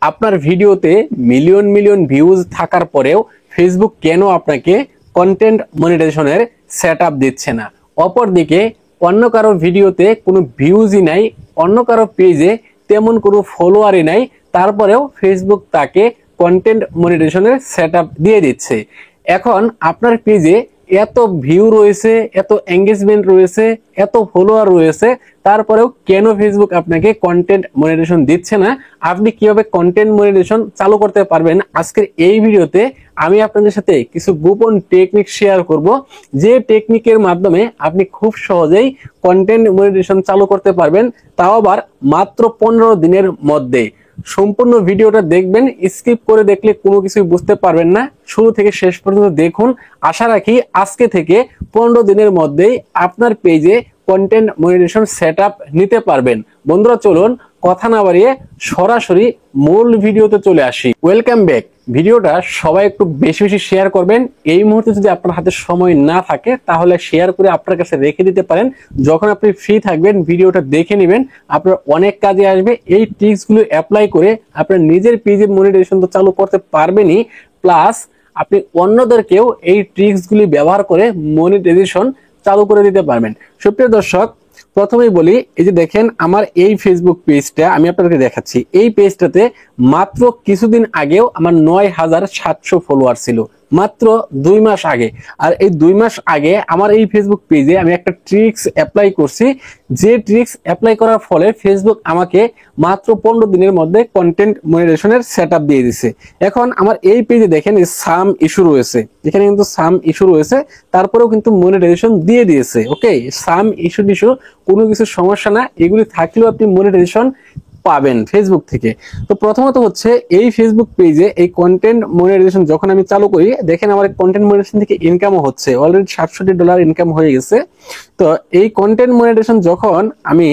আপনার ভিডিওতে million million views থাকার পরেও ফেসবুক কেন আপনাকে কন্টেন্ট মনিটাইজেশনের সেটআপ দিচ্ছে না? অপরদিকে অন্য কারো ভিডিওতে কোনো ভিউজই নাই, অন্য কারো পেজে তেমন কোনো ফলোয়ারই নাই, তারপরেও ফেসবুক তাকে কন্টেন্ট মনিটাইজেশনের সেটআপ দিয়ে দিচ্ছে। এখন আপনার পেজে এত ভিউ রয়েছে, এত এঙ্গেজমেন্ট রয়েছে, এত ফলোয়ার রয়েছে, তারপরেও কেন ফেসবুক আপনাকে কন্টেন্ট মনিটাইজেশন দিচ্ছে না? আপনি কিভাবে কন্টেন্ট মনিটাইজেশন চালু করতে পারবেন, আজকের এই ভিডিওতে আমি আপনাদের সাথে কিছু গোপন টেকনিক শেয়ার করব, যে টেকনিকের মাধ্যমে আপনি খুব সহজেই কন্টেন্ট মনিটাইজেশন চালু করতে পারবেন, তাও আবার মাত্র 15 দিনের মধ্যে। সম্পূর্ণ ভিডিওটা দেখবেন, স্কিপ করে দেখলে কোনো কিছু বুঝতে পারবেন না। শুরু থেকে শেষ পর্যন্ত দেখুন। আশা রাখি আজকে থেকে 15 দিনের মধ্যেই আপনার পেজে কন্টেন্ট মনিটাইজেশন সেটআপ নিতে পারবেন। বন্ধুরা চলুন কথা না বাড়িয়ে সরাসরি মূল ভিডিওতে চলে আসি। Welcome back. ভিডিওটা সবাই একটু বেশি বেশি শেয়ার করবেন। এই মুহূর্তে যদি আপনার হাতে সময় না থাকে তাহলে শেয়ার করে আপনার কাছে রেখে দিতে পারেন। যখন আপনি ফ্রি থাকবেন ভিডিওটা দেখে নেবেন, আপনার অনেক কাজে আসবে। এই ট্রিক্সগুলো অ্যাপ্লাই করে আপনার নিজের পেজের মনিটাইজেশন তো চালু করতে পারবেনই, প্লাস আপনি অন্যদেরকেও এই ট্রিক্সগুলি ব্যবহার করে মনিটাইজেশন চালু করে দিতে পারবেন। সুপ্রিয় দর্শক, প্রথমেই বলি, এই যে দেখেন আমার এই ফেসবুক পেজটা আমি আপনাদেরকে দেখাচ্ছি। এই পেজটাতে মাত্র কিছুদিন আগেও আমার ৯,৭০০ ফলোয়ার ছিল, মাত্র 2 মাস আগে। আর এই 2 মাস আগে আমার এই ফেসবুক পেজে আমি একটা ট্রিক্স অ্যাপ্লাই করছি, যে ট্রিক্স অ্যাপ্লাই করার ফলে ফেসবুক আমাকে মাত্র 15 দিনের মধ্যে কন্টেন্ট মনিটাইজেশনের সেটআপ দিয়ে দিছে। এখন আমার এই পেজে দেখেন সাম ইস্যু রয়েছে, এখানে কিন্তু সাম ইস্যু রয়েছে, তারপরেও কিন্তু মনিটাইজেশন দিয়ে দিয়েছে। ওকে, সাম ইস্যু কোনো কিছু সমস্যা না, এগুলি থাকলেও আপনি মনিটাইজেশন পাবেন ফেসবুক থেকে। তো প্রথমত হচ্ছে এই ফেসবুক পেজে এই কন্টেন্ট মনিটাইজেশন যখন আমি চালু করি, দেখেন আমার কন্টেন্ট মনিটাইজেশন থেকে ইনকামও হচ্ছে, অলরেডি $67 ইনকাম হয়ে গেছে। তো এই কন্টেন্ট মনিটাইজেশন যখন আমি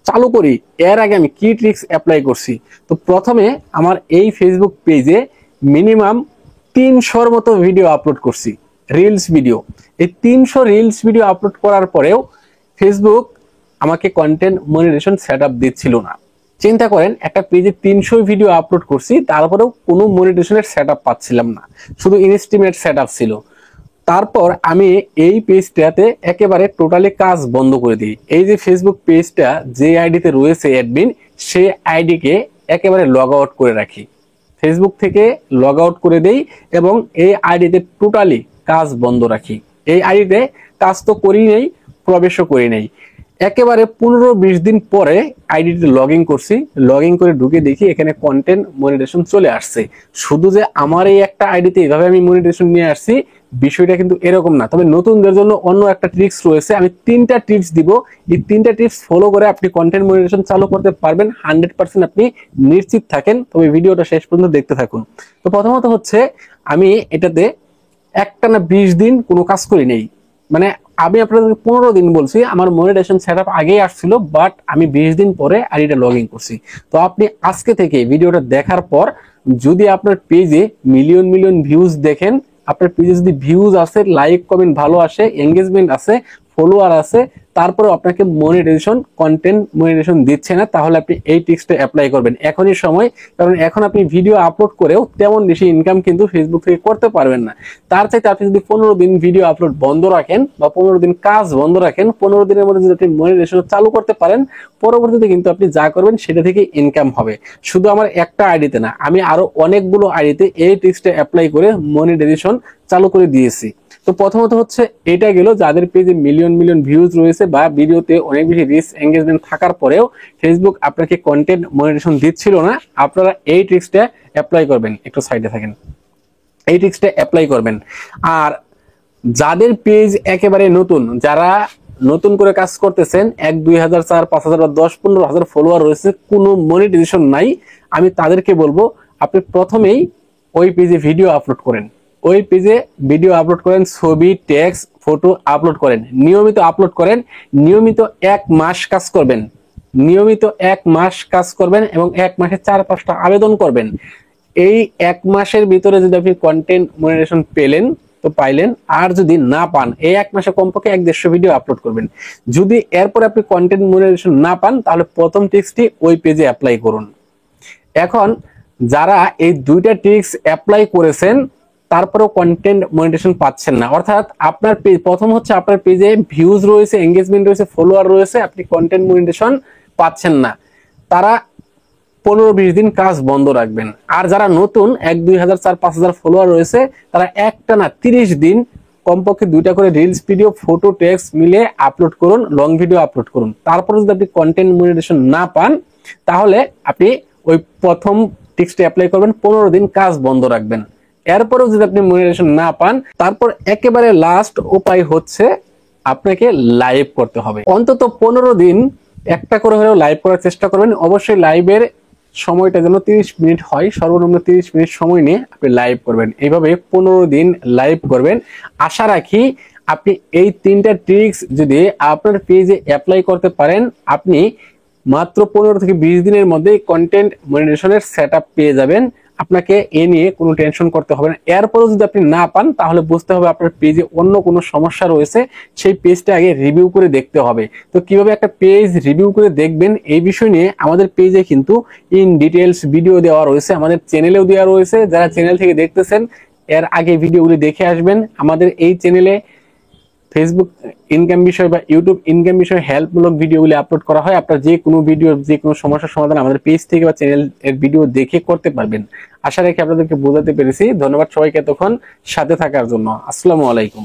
চালু করি, এর আগে আমি কি ট্রিক্স অ্যাপ্লাই করছি? তো প্রথমে আমার এই ফেসবুক পেজে মিনিমাম 300-র মতো ভিডিও আপলোড করছি, রিলস ভিডিও। এই 300 রিলস ভিডিও আপলোড করার পরেও ফেসবুক আমাকে কন্টেন্ট মনিটাইজেশন সেটআপ দিচ্ছিল না। চিন্তা করেন, একটা পেজে 300 ভিডিও আপলোড করছি, তারপরেও কোনো মনিটাইজেশনের সেটআপ পাচ্ছিলাম না, শুধু ইনস্টিমেট সেটআপ ছিল। তারপর আমি এই পেজটাতে একেবারে টোটালি কাজ বন্ধ করে দিই। এই যে ফেসবুক পেজটা যে আইডিতে রয়েছে অ্যাডমিন, সেই আইডিকে একেবারে লগ আউট করে রাখি, ফেসবুক থেকে লগ আউট করে দেই এবং এই আইডিতে টোটালি কাজ বন্ধ রাখি। এই আইডিতে কাজ তো করি নেই, প্রবেশও করি নেই। একেবারে 15-20 দিন পরে আইডিতে লগ ইন করছি, লগ ইন করে ঢুকে দেখি এখানে কন্টেন্ট মনিটাইজেশন চলে আসছে। শুধু যে আমার এই একটা আইডিতে এইভাবে আমি মনিটাইজেশন নিয়ে আসছি, বিষয়টা কিন্তু এরকম না। তবে নতুনদের জন্য অন্য একটা ট্রিক্স রয়েছে, আমি 3টা টিপস দিব। এই 3টা টিপস ফলো করে আপনি কন্টেন্ট মনিটাইজেশন চালু করতে পারবেন, 100% আপনি নিশ্চিত থাকেন। তবে ভিডিওটা শেষ পর্যন্ত দেখতে থাকুন। তো প্রথমত হচ্ছে, আমি এটাতে একটানা 20 দিন কোনো কাজ করি নেই। মানে আমি আপনাদের 15 দিন বলছি, আমার মনিটাইজেশন সেটআপ আগেই আসছিল, বাট আমি 20 দিন পরে আইডিটা লগ ইন করছি। তো আপনি আজকে থেকে ভিডিওটা দেখার পর যদি আপনার পেজে মিলিয়ন মিলিয়ন ভিউজ দেখেন, আপনার পেজে যদি ভিউজ আছে, লাইক কমেন্ট ভালো আসে, এঙ্গেজমেন্ট আছে, ফলোয়ার আছে, তারপরে আপনাকে মনিটাইজেশন কন্টেন্ট মনিটাইজেশন দিচ্ছে না, তাহলে আপনি এই ট্রিক্সটা অ্যাপ্লাই করবেন এখনই সময়। কারণ এখন আপনি ভিডিও আপলোড করেও তেমন বেশি ইনকাম কিন্তু ফেসবুক থেকে করতে পারবেন না। তার চাইতে আপনি যদি 15 দিন ভিডিও আপলোড বন্ধ রাখেন বা 15 দিন কাজ বন্ধ রাখেন, 15 দিনের মধ্যে যদি আপনি মনিটাইজেশন চালু করতে পারেন, পরবর্তীতে কিন্তু আপনি যা করবেন সেটা থেকে ইনকাম হবে। শুধু আমার একটা আইডিতে না, আমি আরো অনেকগুলো আইডিতে এই ট্রিক্সটা অ্যাপ্লাই করে মনিটাইজেশন চালু করে দিয়েছি। তো প্রথমত হচ্ছে এটা গেল যাদের পেজে মিলিয়ন মিলিয়ন ভিউজ রয়েছে বা ভিডিওতে অনেক বেশি রিচ এঙ্গেজমেন্ট থাকার পরেও ফেসবুক আপনাকে কন্টেন্ট মনিটাইজেশন দিচ্ছিল না। আপনারা এই ট্রিক্সটা অ্যাপ্লাই করবেন, একটু সাইডে থাকেন, এই ট্রিক্সটা অ্যাপ্লাই করবেন। আর যাদের পেজ একেবারে নতুন, যারা নতুন করে কাজ করতেছেন, 1-2 হাজার, 4-5 হাজার বা 10-15 হাজার ফলোয়ার রয়েছে, কোনো মনিটাইজেশন নাই, আমি তাদেরকে বলবো আপনি প্রথমেই ওই পেজে ভিডিও আপলোড করেন। ওই পেজে ভিডিও আপলোড করেন, ছবি, টেক্সট, ফটো আপলোড করেন, নিয়মিত আপলোড করেন, নিয়মিত 1 মাস কাজ করবেন, নিয়মিত 1 মাস কাজ করবেন এবং 1 মাসে 4-5টা আবেদন করবেন। এই 1 মাসের ভিতরে যদি আপনি কন্টেন্ট মনিটাইজেশন পেলেন তো পাইলেন, আর যদি না পান এই 1 মাসে কমপক্ষে 1-150 ভিডিও আপলোড করবেন। যদি এরপর আপনি কন্টেন্ট মনিটাইজেশন না পান, তাহলে প্রথম টিপসটি ওই পেজে অ্যাপ্লাই করুন। এখন যারা এই দুইটা ট্রিক্স অ্যাপ্লাই করেছেন তারপরেও কন্টেন্ট মনিটাইজেশন পাচ্ছেন না, অর্থাৎ আপনার পেজ, প্রথম হচ্ছে আপনার পেজে ভিউজ রয়েছে, এঙ্গেজমেন্ট রয়েছে, ফলোয়ার রয়েছে, আপনি কন্টেন্ট মনিটাইজেশন পাচ্ছেন না, তারা 15-20 দিন কাজ বন্ধ রাখবেন। আর যারা নতুন 1-2 হাজার 4-5 হাজার ফলোয়ার রয়েছে তারা একটানা 30 দিন কমপক্ষে 2টা করে রিলস ভিডিও, ফটো, টেক্সট মিলে আপলোড করুন, লং ভিডিও আপলোড করুন। তারপরে যদি আপনি কন্টেন্ট মনিটাইজেশন না পান তাহলে আপনি ওই প্রথম টিক্সটি অ্যাপ্লাই করবেন, 15 দিন কাজ বন্ধ রাখবেন। এরপরেও যদি আপনি মনিটাইজেশন না পান, তারপর একেবারে লাস্ট উপায় হচ্ছে আপনাকে লাইভ করতে হবে। অন্তত 15 দিন একটা করে হলেও লাইভ করার চেষ্টা করবেন। অবশ্যই লাইভের সময়টা যেন 30 মিনিট হয়, সর্বনিম্ন 30 মিনিট সময় নিয়ে আপনি লাইভ করবেন। এইভাবে 15 দিন লাইভ করবেন। আশা রাখি আপনি এই 3টা ট্রিক্স যদি আপনার পেজে অ্যাপ্লাই করতে পারেন, আপনি মাত্র 15 থেকে 20 দিনের মধ্যে কন্টেন্ট মনিটাইজেশনের সেটআপ পেয়ে যাবেন। আপনাকে এ নিয়ে কোনো টেনশন করতে হবে না। এরপরও যদি আপনি না পান তাহলে বুঝতে হবে আপনার পেজে অন্য কোনো সমস্যা রয়েছে, সেই পেজটা আগে রিভিউ করে দেখতে হবে। তো কিভাবে একটা পেজ রিভিউ করে দেখবেন এই বিষয় নিয়ে আমাদের পেজে কিন্তু ইন ডিটেলস ভিডিও দেওয়া রয়েছে, আমাদের চ্যানেলেও দেওয়া রয়েছে। যারা চ্যানেল থেকে দেখতেছেন এর আগে ভিডিওগুলি দেখে আসবেন। আমাদের এই চ্যানেলে ফেসবুক ইনকাম বিষয় বা ইউটিউব ইনকাম বিষয়ে হেল্পমূলক ভিডিওগুলি আপলোড করা হয়। আপনার যে কোনো ভিডিও, যে কোনো সমস্যার সমাধান আমাদের পেজ থেকে বা চ্যানেল এর ভিডিও দেখে করতে পারবেন। আশা রাখি আপনাদেরকে বোঝাতে পেরেছি। ধন্যবাদ সবাইকে এতক্ষণ সাথে থাকার জন্য। আসসালামু আলাইকুম।